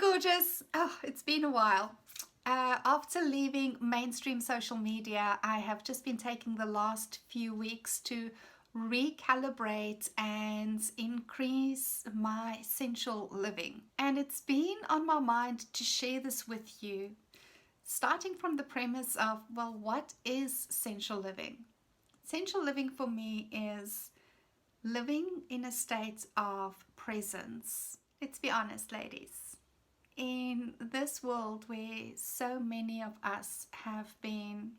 gorgeous. Oh, it's been a while. After leaving mainstream social media, I have just been taking the last few weeks to recalibrate and increase my sensual living. And it's been on my mind to share this with you, starting from the premise of, well, what is sensual living? Sensual living for me is living in a state of presence. Let's be honest, ladies. In this world where so many of us have been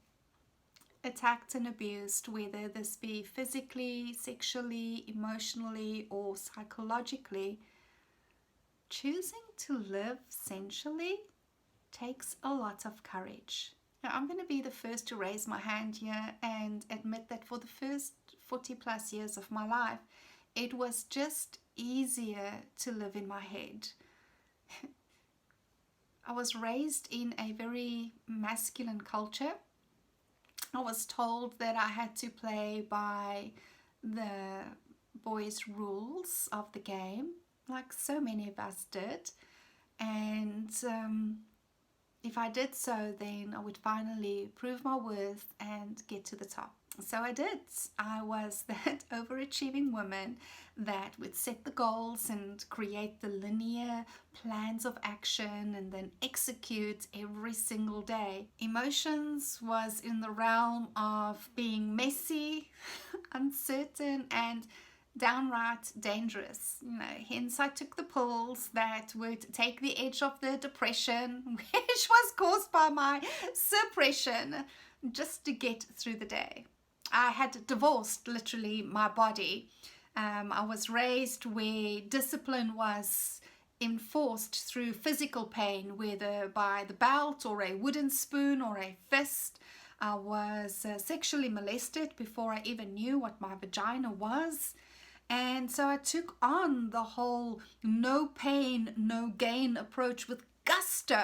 attacked and abused, whether this be physically, sexually, emotionally, or psychologically, choosing to live sensually takes a lot of courage. Now, I'm going to be the first to raise my hand here and admit that for the first 40 plus years of my life, it was just easier to live in my head. I was raised in a very masculine culture. I was told that I had to play by the boys' rules of the game, like so many of us did. And if I did so, then I would finally prove my worth and get to the top. So I did. I was that overachieving woman that would set the goals and create the linear plans of action and then execute every single day. Emotions was in the realm of being messy, uncertain, and downright dangerous. Hence I took the pills that would take the edge off the depression, which was caused by my suppression, just to get through the day. I had divorced literally my body. I was raised where discipline was enforced through physical pain, whether by the belt or a wooden spoon or a fist. I was sexually molested before I even knew what my vagina was. And so I took on the whole no pain, no gain approach with gusto.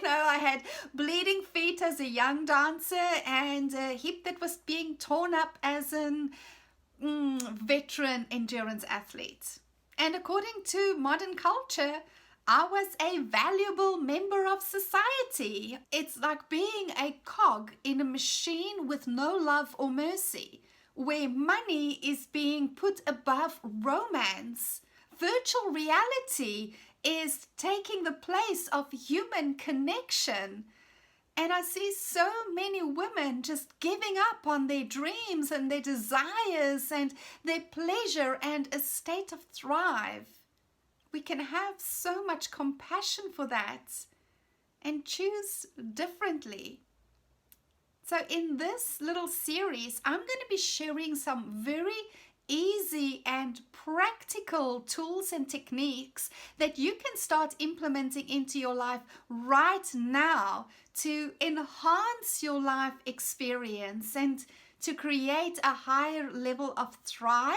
I had bleeding feet as a young dancer and a hip that was being torn up as an veteran endurance athlete. And according to modern culture, I was a valuable member of society. It's like being a cog in a machine with no love or mercy, where money is being put above romance. Virtual reality is taking the place of human connection. And I see so many women just giving up on their dreams and their desires and their pleasure and a state of thrive. We can have so much compassion for that and choose differently. So in this little series, I'm going to be sharing some very easy and practical tools and techniques that you can start implementing into your life right now to enhance your life experience and to create a higher level of thrive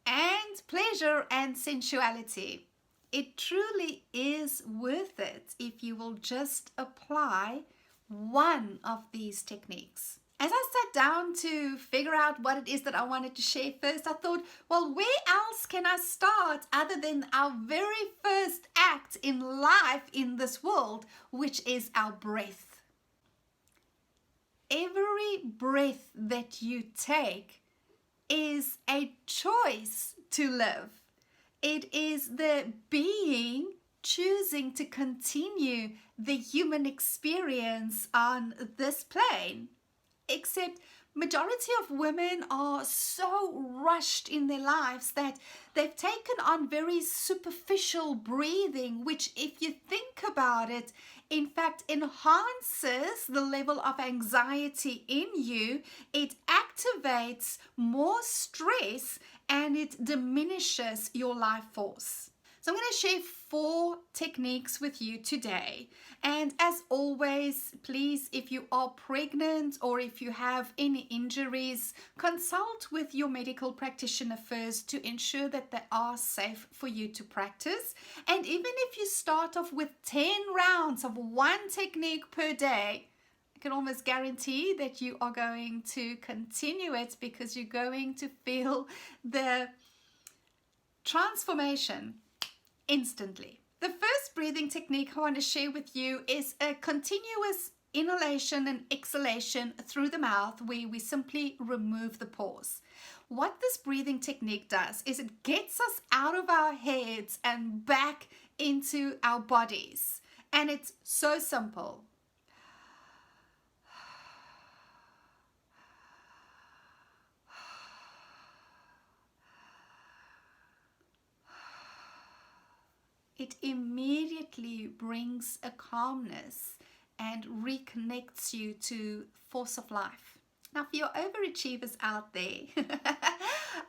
and pleasure and sensuality. It truly is worth it if you will just apply one of these techniques. As I sat down to figure out what it is that I wanted to share first, I thought, well, where else can I start other than our very first act in life in this world, which is our breath. Every breath that you take is a choice to live. It is the being choosing to continue the human experience on this plane. Except majority of women are so rushed in their lives that they've taken on very superficial breathing, which, if you think about it, in fact enhances the level of anxiety in you. It activates more stress and it diminishes your life force. So I'm going to share 4 techniques with you today. And as always, please, if you are pregnant or if you have any injuries, consult with your medical practitioner first to ensure that they are safe for you to practice. And even if you start off with 10 rounds of one technique per day, I can almost guarantee that you are going to continue it because you're going to feel the transformation instantly. The first breathing technique I want to share with you is a continuous inhalation and exhalation through the mouth where we simply remove the pause. What this breathing technique does is it gets us out of our heads and back into our bodies. And it's so simple. It immediately brings a calmness and reconnects you to force of life. Now, for your overachievers out there,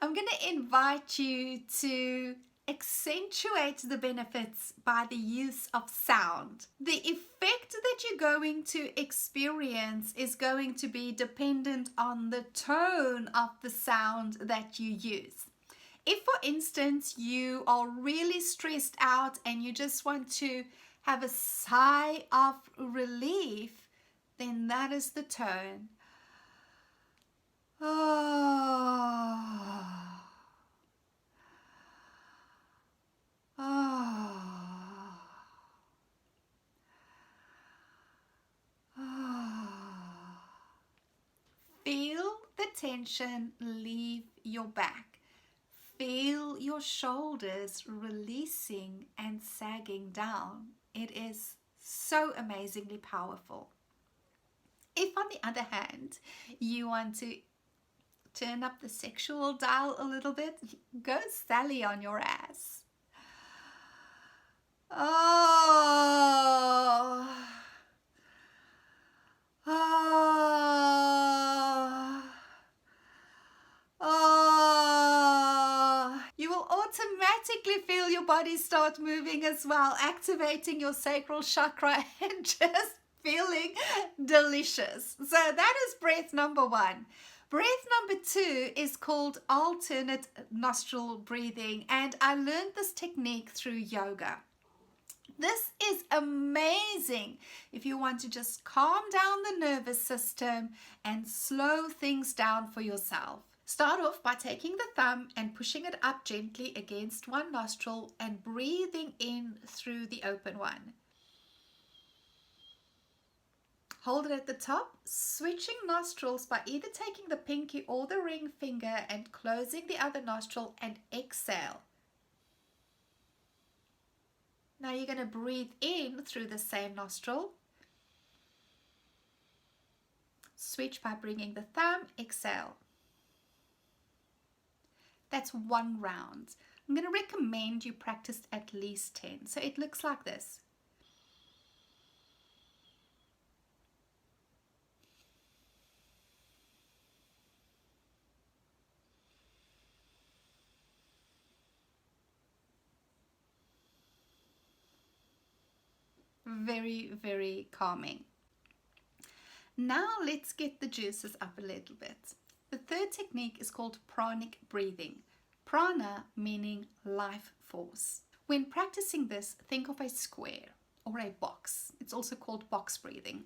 I'm going to invite you to accentuate the benefits by the use of sound. The effect that you're going to experience is going to be dependent on the tone of the sound that you use. If, for instance, you are really stressed out and you just want to have a sigh of relief, then that is the tone. Oh. Oh. Oh. Feel the tension leave your back. Feel your shoulders releasing and sagging down. It is so amazingly powerful. If, on the other hand, you want to turn up the sexual dial a little bit, go Sally on your ass. Oh. Oh. Oh. You will automatically feel your body start moving as well, activating your sacral chakra and just feeling delicious. So that is breath number one. Breath number two is called alternate nostril breathing, and I learned this technique through yoga. This is amazing if you want to just calm down the nervous system and slow things down for yourself. Start off by taking the thumb and pushing it up gently against one nostril and breathing in through the open one. Hold it at the top, switching nostrils by either taking the pinky or the ring finger and closing the other nostril, and exhale. Now you're going to breathe in through the same nostril. Switch by bringing the thumb, exhale. That's one round. I'm going to recommend you practice at least 10. So it looks like this. Very, very calming. Now let's get the juices up a little bit. The third technique is called pranic breathing. Prana meaning life force. When practicing this, think of a square or a box. It's also called box breathing.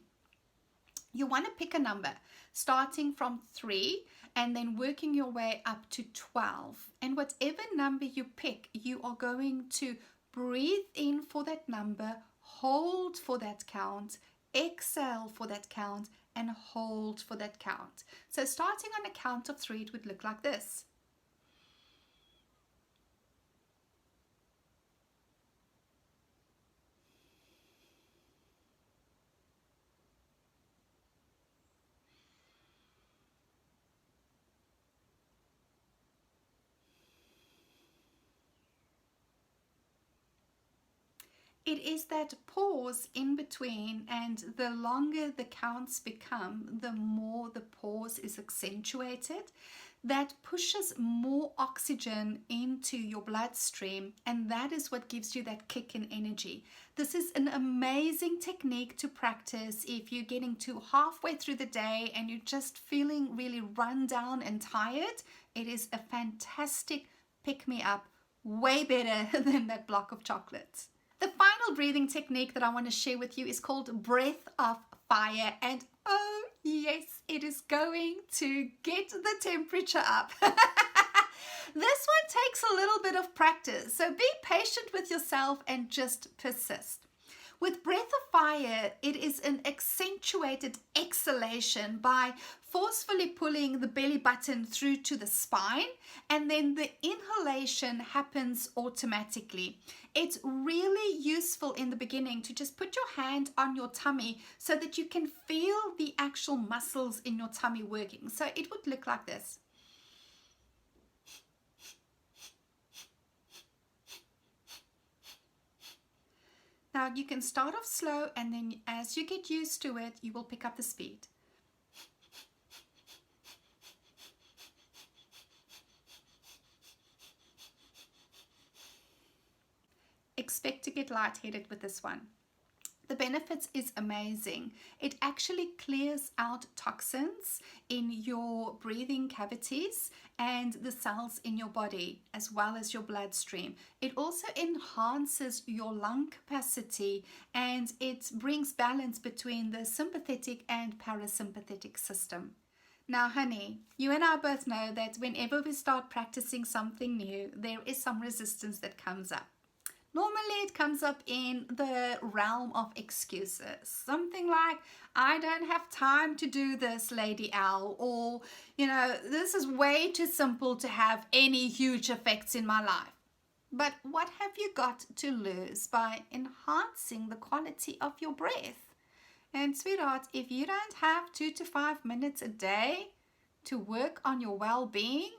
You want to pick a number starting from 3 and then working your way up to 12. And whatever number you pick, you are going to breathe in for that number, hold for that count, exhale for that count, and hold for that count. So starting on a count of 3, it would look like this. It is that pause in between, and the longer the counts become, the more the pause is accentuated. That pushes more oxygen into your bloodstream, and that is what gives you that kick in energy. This is an amazing technique to practice if you're getting to halfway through the day and you're just feeling really run down and tired. It is a fantastic pick-me-up, way better than that block of chocolates. The final breathing technique that I want to share with you is called breath of fire, and oh yes, it is going to get the temperature up. This one takes a little bit of practice, so be patient with yourself and just persist. With breath of fire, it is an accentuated exhalation by forcefully pulling the belly button through to the spine, and then the inhalation happens automatically. It's really useful in the beginning to just put your hand on your tummy so that you can feel the actual muscles in your tummy working. So it would look like this. Now you can start off slow, and then as you get used to it, you will pick up the speed. Expect to get lightheaded with this one. The benefits is amazing. It actually clears out toxins in your breathing cavities and the cells in your body, as well as your bloodstream. It also enhances your lung capacity, and it brings balance between the sympathetic and parasympathetic system. Now, honey, you and I both know that whenever we start practicing something new, there is some resistance that comes up. Normally it comes up in the realm of excuses. Something like, I don't have time to do this, Lady Elle, or, this is way too simple to have any huge effects in my life. But what have you got to lose by enhancing the quality of your breath? And sweetheart, if you don't have 2 to 5 minutes a day to work on your well-being,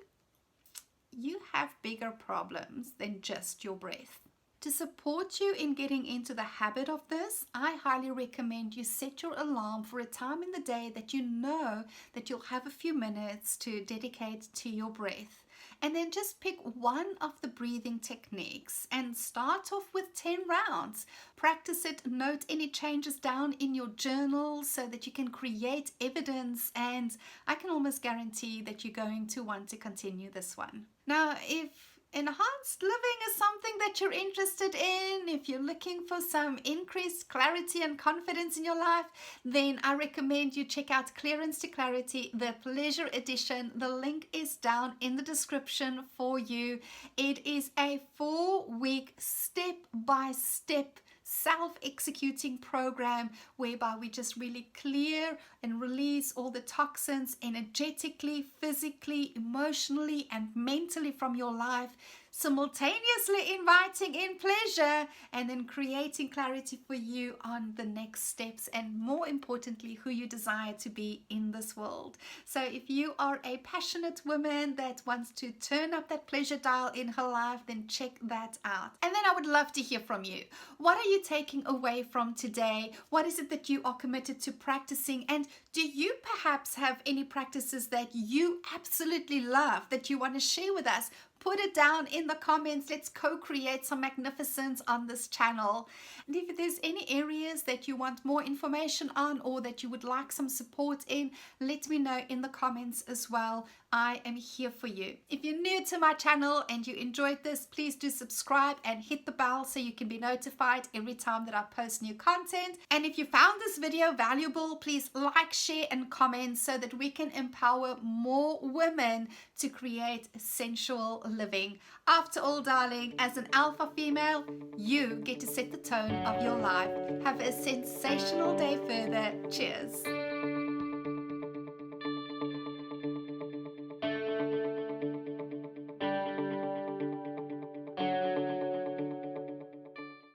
you have bigger problems than just your breath. To support you in getting into the habit of this, I highly recommend you set your alarm for a time in the day that you know that you'll have a few minutes to dedicate to your breath. And then just pick one of the breathing techniques and start off with 10 rounds. Practice it, note any changes down in your journal so that you can create evidence, and I can almost guarantee that you're going to want to continue this one. Now, if enhanced living is something that you're interested in, if you're looking for some increased clarity and confidence in your life, then I recommend you check out Clearance to Clarity, the Pleasure Edition. The link is down in the description for you. It is a 4-week step-by-step self-executing program whereby we just really clear and release all the toxins energetically, physically, emotionally, and mentally from your life, simultaneously inviting in pleasure and then creating clarity for you on the next steps, and more importantly, who you desire to be in this world. So if you are a passionate woman that wants to turn up that pleasure dial in her life, then check that out. And then I would love to hear from you. What are you taking away from today? What is it that you are committed to practicing? And do you perhaps have any practices that you absolutely love that you want to share with us? Put it down in the comments. Let's co-create some magnificence on this channel. And if there's any areas that you want more information on or that you would like some support in, let me know in the comments as well. I am here for you. If you're new to my channel and you enjoyed this, please do subscribe and hit the bell so you can be notified every time that I post new content. And if you found this video valuable, please like, share, and comment so that we can empower more women to create sensual living. After all, darling, as an alpha female, you get to set the tone of your life. Have a sensational day further. Cheers.